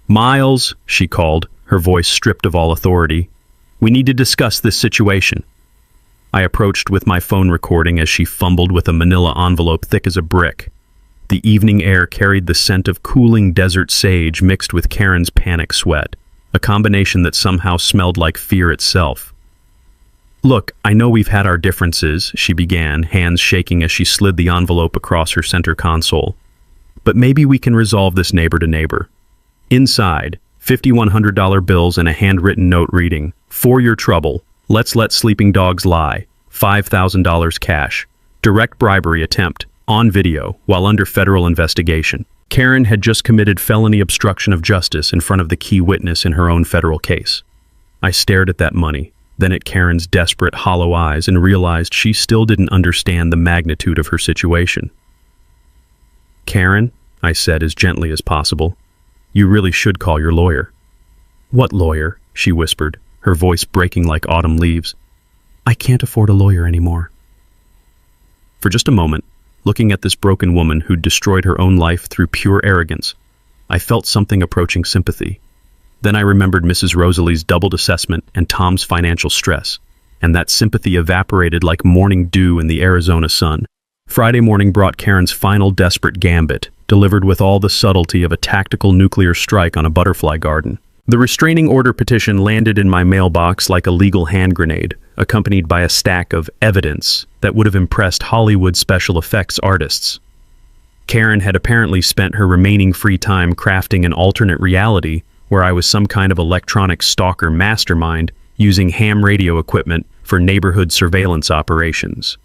"Miles," she called, her voice stripped of all authority. "We need to discuss this situation." I approached with my phone recording as she fumbled with a manila envelope thick as a brick. The evening air carried the scent of cooling desert sage mixed with Karen's panic sweat, a combination that somehow smelled like fear itself. "Look, I know we've had our differences," she began, hands shaking as she slid the envelope across her center console. "But maybe we can resolve this neighbor to neighbor." Inside, $5,100 bills and a handwritten note reading, "For your trouble, let's let sleeping dogs lie, $5,000 cash, direct bribery attempt, on video, while under federal investigation." Karen had just committed felony obstruction of justice in front of the key witness in her own federal case. I stared at that money, then at Karen's desperate, hollow eyes, and realized she still didn't understand the magnitude of her situation. "Karen," I said as gently as possible, "you really should call your lawyer." "What lawyer?" she whispered, her voice breaking like autumn leaves. "I can't afford a lawyer anymore." For just a moment, looking at this broken woman who'd destroyed her own life through pure arrogance, I felt something approaching sympathy. Then I remembered Mrs. Rosalie's doubled assessment and Tom's financial stress, and that sympathy evaporated like morning dew in the Arizona sun. Friday morning brought Karen's final desperate gambit, delivered with all the subtlety of a tactical nuclear strike on a butterfly garden. The restraining order petition landed in my mailbox like a legal hand grenade, accompanied by a stack of evidence that would have impressed Hollywood special effects artists. Karen had apparently spent her remaining free time crafting an alternate reality where I was some kind of electronic stalker mastermind using ham radio equipment for neighborhood surveillance operations.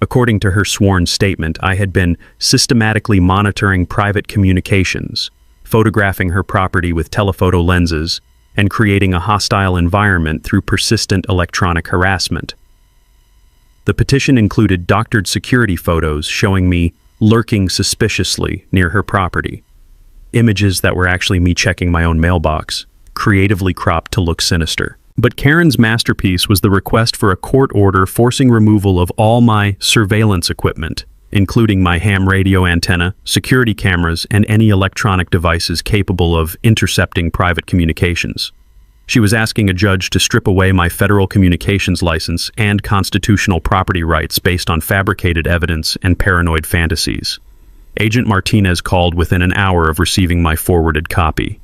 According to her sworn statement, I had been systematically monitoring private communications, photographing her property with telephoto lenses, and creating a hostile environment through persistent electronic harassment. The petition included doctored security photos showing me lurking suspiciously near her property, images that were actually me checking my own mailbox, creatively cropped to look sinister. But Karen's masterpiece was the request for a court order forcing removal of all my surveillance equipment, including my ham radio antenna, security cameras, and any electronic devices capable of intercepting private communications. She was asking a judge to strip away my federal communications license and constitutional property rights based on fabricated evidence and paranoid fantasies. Agent Martinez called within an hour of receiving my forwarded copy.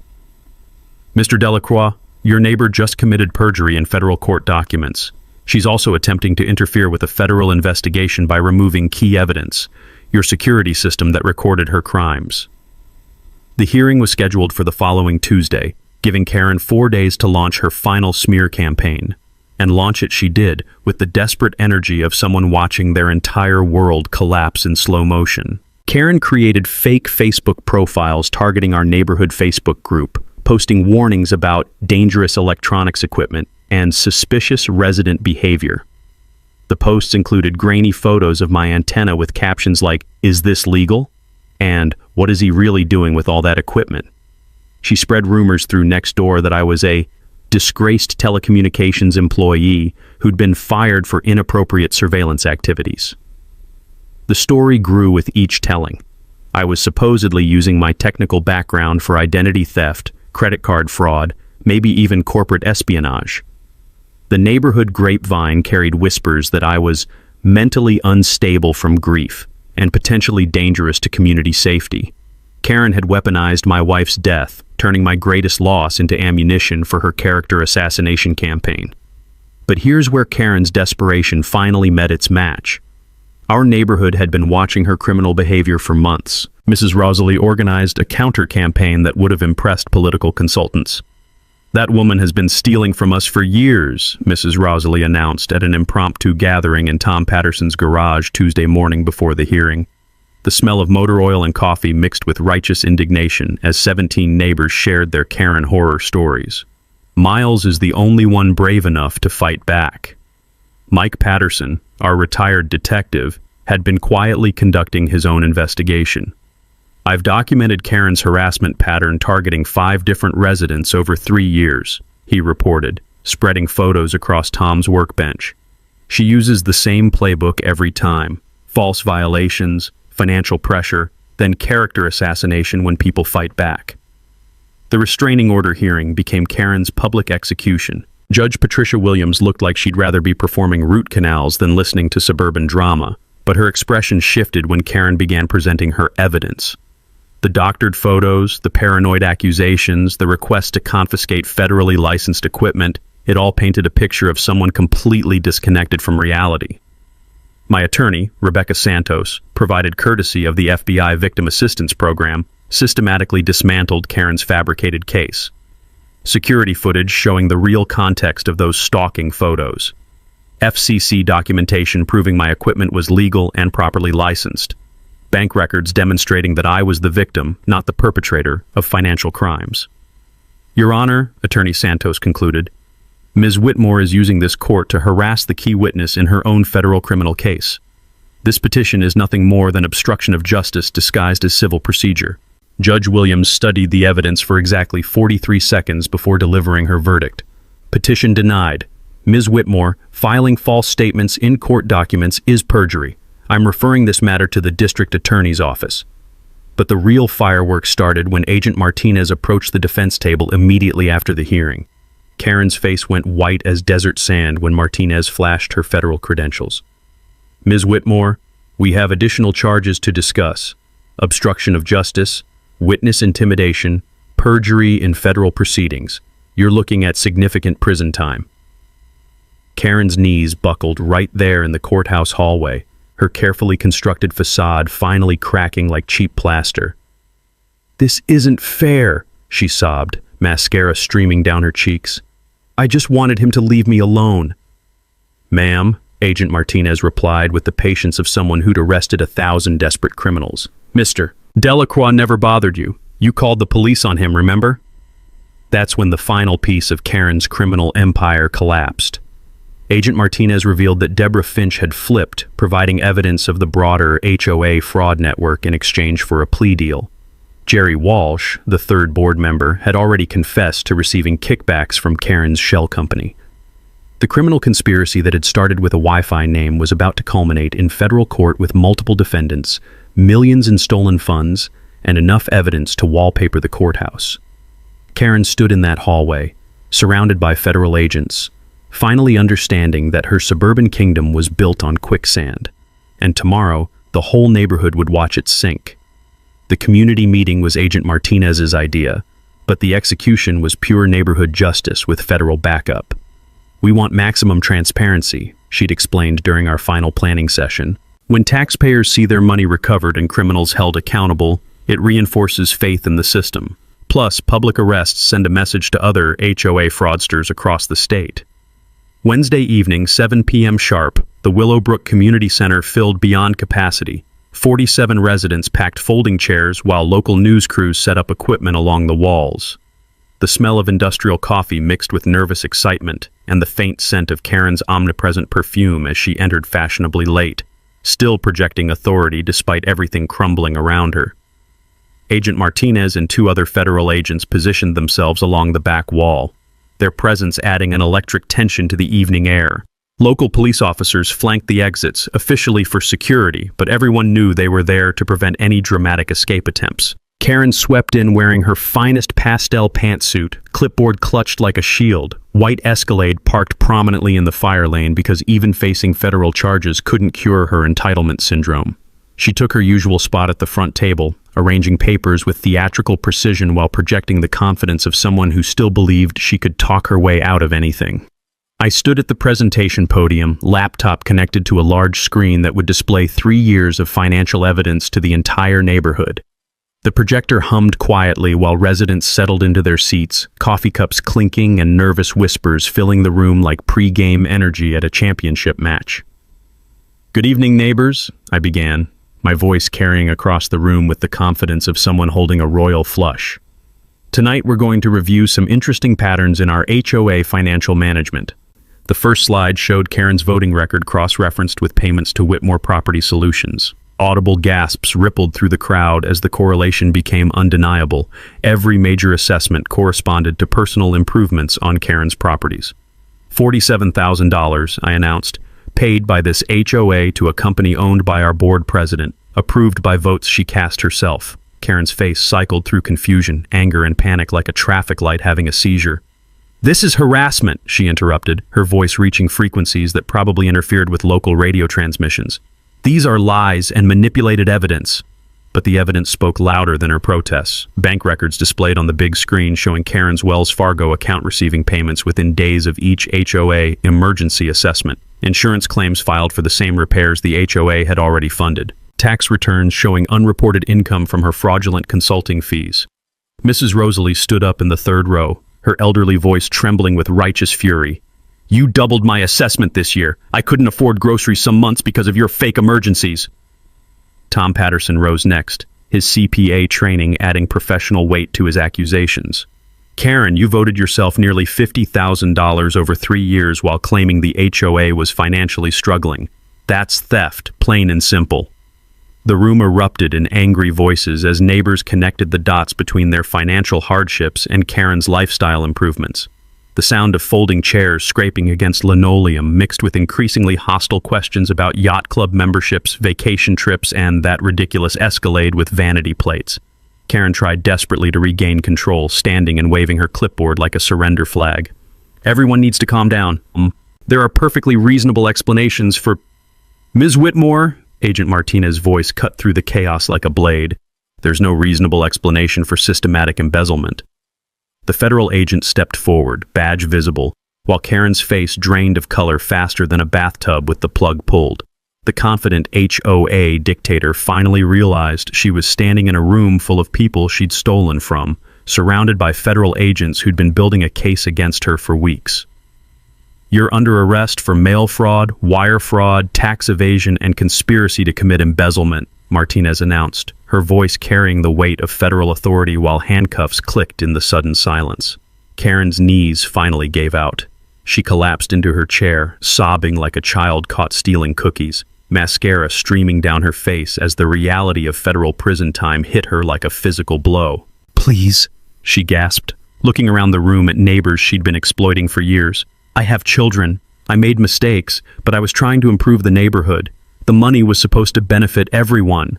"Mr. Delacroix, your neighbor just committed perjury in federal court documents. She's also attempting to interfere with a federal investigation by removing key evidence, your security system that recorded her crimes." The hearing was scheduled for the following Tuesday, giving Karen 4 days to launch her final smear campaign. And launch it she did, with the desperate energy of someone watching their entire world collapse in slow motion. Karen created fake Facebook profiles targeting our neighborhood Facebook group, posting warnings about dangerous electronics equipment and suspicious resident behavior. The posts included grainy photos of my antenna with captions like, "Is this legal?" and "What is he really doing with all that equipment?" She spread rumors through Nextdoor that I was a disgraced telecommunications employee who'd been fired for inappropriate surveillance activities. The story grew with each telling. I was supposedly using my technical background for identity theft, credit card fraud, maybe even corporate espionage. The neighborhood grapevine carried whispers that I was mentally unstable from grief and potentially dangerous to community safety. Karen had weaponized my wife's death, turning my greatest loss into ammunition for her character assassination campaign. But here's where Karen's desperation finally met its match. Our neighborhood had been watching her criminal behavior for months. Mrs. Rosalie organized a counter-campaign that would have impressed political consultants. "That woman has been stealing from us for years," Mrs. Rosalie announced at an impromptu gathering in Tom Patterson's garage Tuesday morning before the hearing. The smell of motor oil and coffee mixed with righteous indignation as 17 neighbors shared their Karen horror stories. Miles is the only one brave enough to fight back. Mike Patterson, our retired detective, had been quietly conducting his own investigation. "I've documented Karen's harassment pattern targeting 5 different residents over 3 years," he reported, spreading photos across Tom's workbench. "She uses the same playbook every time: false violations, financial pressure, then character assassination when people fight back." The restraining order hearing became Karen's public execution. Judge Patricia Williams looked like she'd rather be performing root canals than listening to suburban drama, but her expression shifted when Karen began presenting her evidence. The doctored photos, the paranoid accusations, the request to confiscate federally licensed equipment, it all painted a picture of someone completely disconnected from reality. My attorney, Rebecca Santos, provided courtesy of the FBI Victim Assistance Program, systematically dismantled Karen's fabricated case. Security footage showing the real context of those stalking photos. FCC documentation proving my equipment was legal and properly licensed. bank records demonstrating that I was the victim, not the perpetrator, of financial crimes. Your Honor, Attorney Santos concluded, Ms. Whitmore is using this court to harass the key witness in her own federal criminal case. This petition is nothing more than obstruction of justice disguised as civil procedure. Judge Williams studied the evidence for exactly 43 seconds before delivering her verdict. Petition denied. Ms. Whitmore, filing false statements in court documents is perjury. I'm referring this matter to the district attorney's office. But the real fireworks started when Agent Martinez approached the defense table immediately after the hearing. Karen's face went white as desert sand when Martinez flashed her federal credentials. Ms. Whitmore, we have additional charges to discuss: obstruction of justice, witness intimidation, perjury in federal proceedings. You're looking at significant prison time. Karen's knees buckled right there in the courthouse hallway, her carefully constructed facade finally cracking like cheap plaster. This isn't fair, she sobbed, mascara streaming down her cheeks. I just wanted him to leave me alone. Ma'am, Agent Martinez replied with the patience of someone who'd arrested 1,000 desperate criminals. Mr. Delacroix never bothered you. You called the police on him, remember? That's when the final piece of Karen's criminal empire collapsed. Agent Martinez revealed that Deborah Finch had flipped, providing evidence of the broader HOA fraud network in exchange for a plea deal. Jerry Walsh, the third board member, had already confessed to receiving kickbacks from Karen's shell company. The criminal conspiracy that had started with a Wi-Fi name was about to culminate in federal court with multiple defendants, millions in stolen funds, and enough evidence to wallpaper the courthouse. Karen stood in that hallway, surrounded by federal agents, finally understanding that her suburban kingdom was built on quicksand, and tomorrow the whole neighborhood would watch it sink. The community meeting was Agent Martinez's idea, but the execution was pure neighborhood justice with federal backup. We want maximum transparency, she'd explained during our final planning session. When taxpayers see their money recovered and criminals held accountable, it reinforces faith in the system. Plus, public arrests send a message to other HOA fraudsters across the state. Wednesday evening, 7 p.m. sharp, the Willowbrook Community Center filled beyond capacity. 47 residents packed folding chairs while local news crews set up equipment along the walls. The smell of industrial coffee mixed with nervous excitement and the faint scent of Karen's omnipresent perfume as she entered fashionably late, still projecting authority despite everything crumbling around her. Agent Martinez and 2 other federal agents positioned themselves along the back wall, their presence adding an electric tension to the evening air. Local police officers flanked the exits, officially for security, but everyone knew they were there to prevent any dramatic escape attempts. Karen swept in wearing her finest pastel pantsuit, clipboard clutched like a shield, white Escalade parked prominently in the fire lane because even facing federal charges couldn't cure her entitlement syndrome. She took her usual spot at the front table, arranging papers with theatrical precision while projecting the confidence of someone who still believed she could talk her way out of anything. I stood at the presentation podium, laptop connected to a large screen that would display 3 years of financial evidence to the entire neighborhood. The projector hummed quietly while residents settled into their seats, coffee cups clinking and nervous whispers filling the room like pre-game energy at a championship match. Good evening, neighbors, I began, my voice carrying across the room with the confidence of someone holding a royal flush. Tonight we're going to review some interesting patterns in our HOA financial management. The first slide showed Karen's voting record cross-referenced with payments to Whitmore Property Solutions. Audible gasps rippled through the crowd as the correlation became undeniable. Every major assessment corresponded to personal improvements on Karen's properties. $47,000, I announced, paid by this HOA to a company owned by our board president, approved by votes she cast herself. Karen's face cycled through confusion, anger, and panic like a traffic light having a seizure. This is harassment, she interrupted, her voice reaching frequencies that probably interfered with local radio transmissions. These are lies and manipulated evidence. But the evidence spoke louder than her protests. Bank records displayed on the big screen showing Karen's Wells Fargo account receiving payments within days of each HOA emergency assessment. Insurance claims filed for the same repairs the HOA had already funded. Tax returns showing unreported income from her fraudulent consulting fees. Mrs. Rosalie stood up in the third row, her elderly voice trembling with righteous fury. You doubled my assessment this year. I couldn't afford groceries some months because of your fake emergencies. Tom Patterson rose next, his CPA training adding professional weight to his accusations. Karen, you voted yourself nearly $50,000 over 3 years while claiming the HOA was financially struggling. That's theft, plain and simple. The room erupted in angry voices as neighbors connected the dots between their financial hardships and Karen's lifestyle improvements. The sound of folding chairs scraping against linoleum mixed with increasingly hostile questions about yacht club memberships, vacation trips, and that ridiculous Escalade with vanity plates. Karen tried desperately to regain control, standing and waving her clipboard like a surrender flag. Everyone needs to calm down. There are perfectly reasonable explanations for... Ms. Whitmore, Agent Martinez's voice cut through the chaos like a blade. There's no reasonable explanation for systematic embezzlement. The federal agent stepped forward, badge visible, while Karen's face drained of color faster than a bathtub with the plug pulled. The confident HOA dictator finally realized she was standing in a room full of people she'd stolen from, surrounded by federal agents who'd been building a case against her for weeks. You're under arrest for mail fraud, wire fraud, tax evasion, and conspiracy to commit embezzlement, Martinez announced, her voice carrying the weight of federal authority while handcuffs clicked in the sudden silence. Karen's knees finally gave out. She collapsed into her chair, sobbing like a child caught stealing cookies, mascara streaming down her face as the reality of federal prison time hit her like a physical blow. "Please," she gasped, looking around the room at neighbors she'd been exploiting for years. "I have children. I made mistakes, but I was trying to improve the neighborhood. The money was supposed to benefit everyone."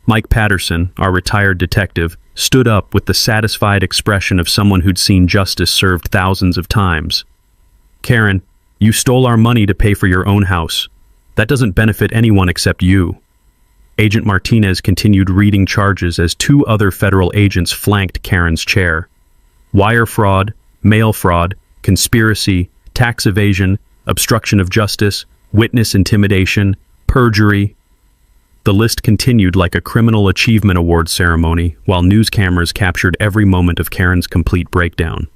Mike Patterson, our retired detective, stood up with the satisfied expression of someone who'd seen justice served thousands of times. "Karen, you stole our money to pay for your own house. That doesn't benefit anyone except you." Agent Martinez continued reading charges as 2 other federal agents flanked Karen's chair. Wire fraud, mail fraud, conspiracy, tax evasion, obstruction of justice, witness intimidation, perjury. The list continued like a criminal achievement award ceremony, while news cameras captured every moment of Karen's complete breakdown.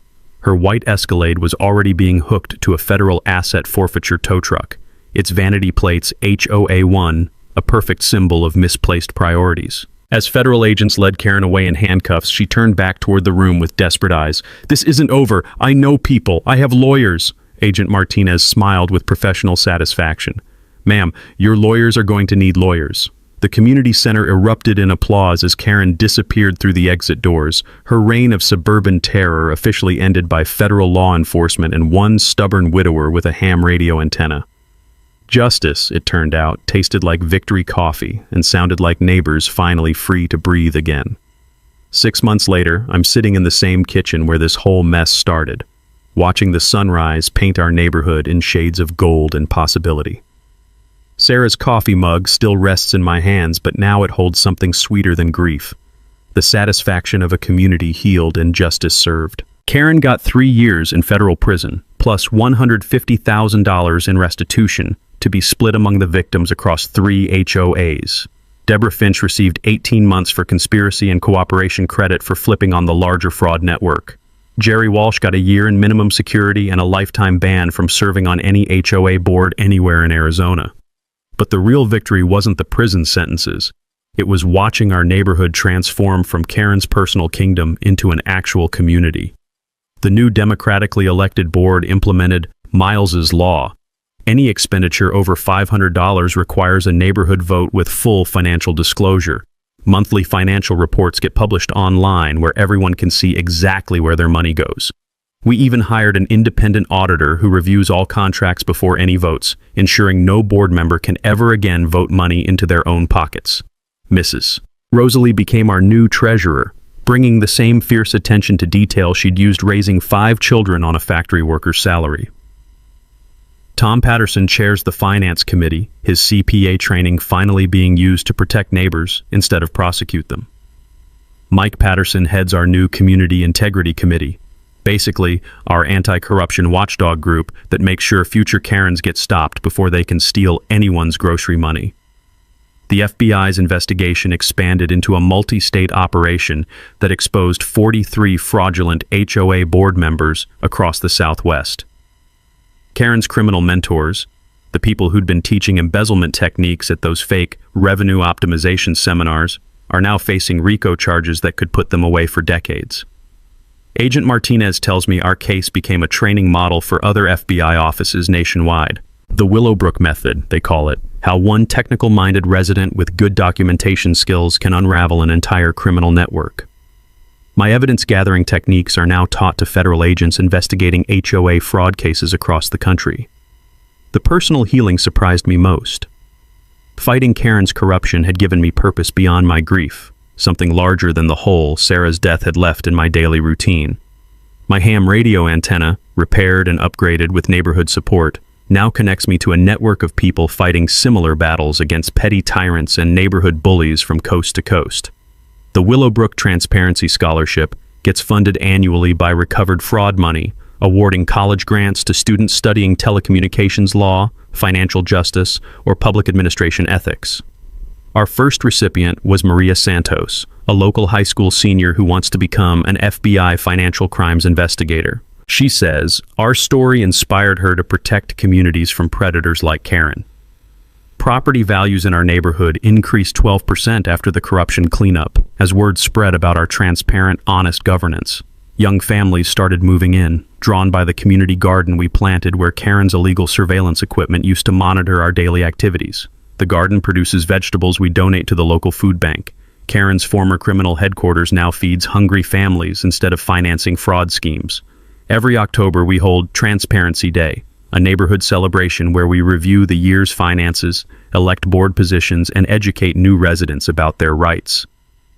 Her white Escalade was already being hooked to a federal asset forfeiture tow truck, its vanity plates HOA1, a perfect symbol of misplaced priorities. As federal agents led Karen away in handcuffs, she turned back toward the room with desperate eyes. "This isn't over. I know people. I have lawyers." Agent Martinez smiled with professional satisfaction. "Ma'am, your lawyers are going to need lawyers." The community center erupted in applause as Karen disappeared through the exit doors, her reign of suburban terror officially ended by federal law enforcement and one stubborn widower with a ham radio antenna. Justice, it turned out, tasted like victory coffee and sounded like neighbors finally free to breathe again. 6 months later, I'm sitting in the same kitchen where this whole mess started, watching the sunrise paint our neighborhood in shades of gold and possibility. Sarah's coffee mug still rests in my hands, but now it holds something sweeter than grief. The satisfaction of a community healed and justice served. Karen got 3 years in federal prison, plus $150,000 in restitution, to be split among the victims across 3 HOAs. Deborah Finch received 18 months for conspiracy and cooperation credit for flipping on the larger fraud network. Jerry Walsh got a year in minimum security and a lifetime ban from serving on any HOA board anywhere in Arizona. But the real victory wasn't the prison sentences. It was watching our neighborhood transform from Karen's personal kingdom into an actual community. The new democratically elected board implemented Miles's Law. Any expenditure over $500 requires a neighborhood vote with full financial disclosure. Monthly financial reports get published online where everyone can see exactly where their money goes. We even hired an independent auditor who reviews all contracts before any votes, ensuring no board member can ever again vote money into their own pockets. Mrs. Rosalie became our new treasurer, bringing the same fierce attention to detail she'd used raising 5 children on a factory worker's salary. Tom Patterson chairs the Finance Committee, his CPA training finally being used to protect neighbors instead of prosecute them. Mike Patterson heads our new Community Integrity Committee, basically our anti-corruption watchdog group that makes sure future Karens get stopped before they can steal anyone's grocery money. The FBI's investigation expanded into a multi-state operation that exposed 43 fraudulent HOA board members across the Southwest. Karen's criminal mentors, The people who'd been teaching embezzlement techniques at those fake revenue optimization seminars are now facing RICO charges that could put them away for decades. Agent Martinez tells me our case became a training model for other FBI offices nationwide. The Willowbrook method, they call it, how one technical-minded resident with good documentation skills can unravel an entire criminal network. My evidence-gathering techniques are now taught to federal agents investigating HOA fraud cases across the country. The personal healing surprised me most. Fighting Karen's corruption had given me purpose beyond my grief, something larger than the hole Sarah's death had left in my daily routine. My ham radio antenna, repaired and upgraded with neighborhood support, now connects me to a network of people fighting similar battles against petty tyrants and neighborhood bullies from coast to coast. The Willowbrook Transparency Scholarship gets funded annually by recovered fraud money, awarding college grants to students studying telecommunications law, financial justice, or public administration ethics. Our first recipient was Maria Santos, a local high school senior who wants to become an FBI financial crimes investigator. She says, our story inspired her to protect communities from predators like Karen. Property values in our neighborhood increased 12% after the corruption cleanup, as word spread about our transparent, honest governance. Young families started moving in, drawn by the community garden we planted where Karen's illegal surveillance equipment used to monitor our daily activities. The garden produces vegetables we donate to the local food bank. Karen's former criminal headquarters now feeds hungry families instead of financing fraud schemes. Every October we hold Transparency Day, a neighborhood celebration where we review the year's finances, elect board positions, and educate new residents about their rights.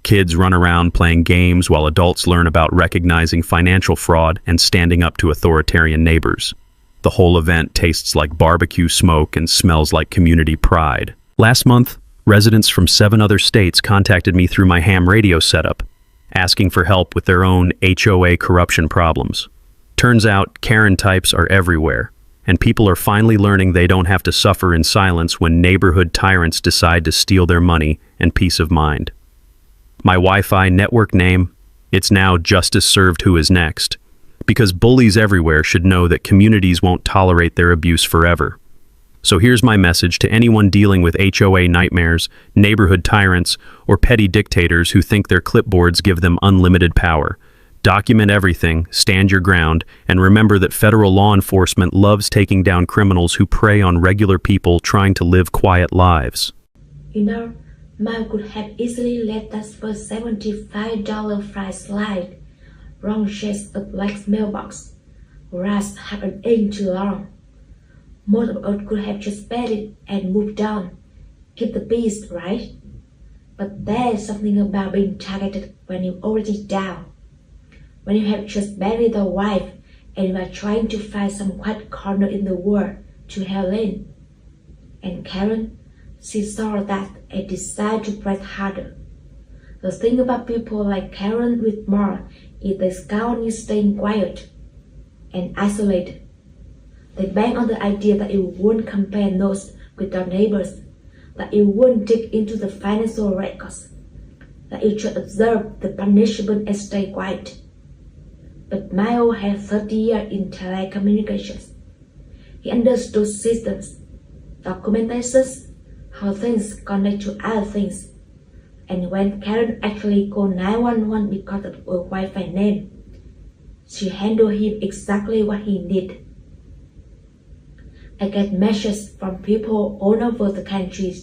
Kids run around playing games while adults learn about recognizing financial fraud and standing up to authoritarian neighbors. The whole event tastes like barbecue smoke and smells like community pride. Last month, residents from 7 other states contacted me through my ham radio setup, asking for help with their own HOA corruption problems. Turns out Karen types are everywhere, and people are finally learning they don't have to suffer in silence when neighborhood tyrants decide to steal their money and peace of mind. My Wi-Fi network name, it's now Justice Served Who Is Next, because bullies everywhere should know that communities won't tolerate their abuse forever. So here's my message to anyone dealing with HOA nightmares, neighborhood tyrants, or petty dictators who think their clipboards give them unlimited power. Document everything, stand your ground, and remember that federal law enforcement loves taking down criminals who prey on regular people trying to live quiet lives. Mine could have easily let us for $75 fry slide, wrong shades of black mailbox, rats half an inch too long. Most of us could have just bet it and moved down, keep the peace, right? But there's something about being targeted when you're already down. When you have just buried a wife and you are trying to find some quiet corner in the world to hell in. And Karen, she saw that and decided to press harder. The thing about people like Karen Whitmore is they scout you staying quiet and isolated. They bank on the idea that you won't compare notes with your neighbors, that you won't dig into the financial records, that you should observe the punishment and stay quiet. But Mayo had 30 years in telecommunications. He understood systems, documentations, how things connect to other things. And when Karen actually called 911 because of a Wi-Fi name, she handled him exactly what he needed. I get messages from people all over the country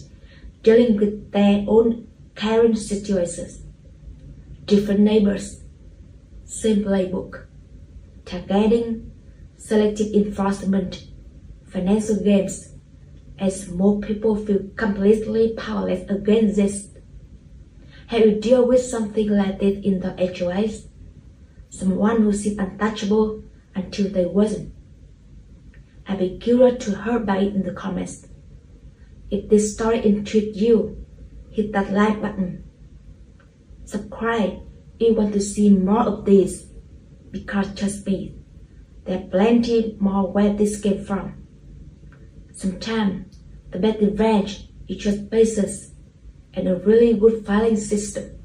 dealing with their own Karen situations. Different neighbors, same playbook, targeting, selective enforcement, financial games, as more people feel completely powerless against this. Have you dealt with something like this in the HOAs? Someone who seemed untouchable until they wasn't? I'd be curious to hear about it in the comments. If this story intrigued you, hit that like button. Subscribe if you want to see more of this, because trust me, there are plenty more where this came from. Sometimes the best revenge is just patience and a really good filing system.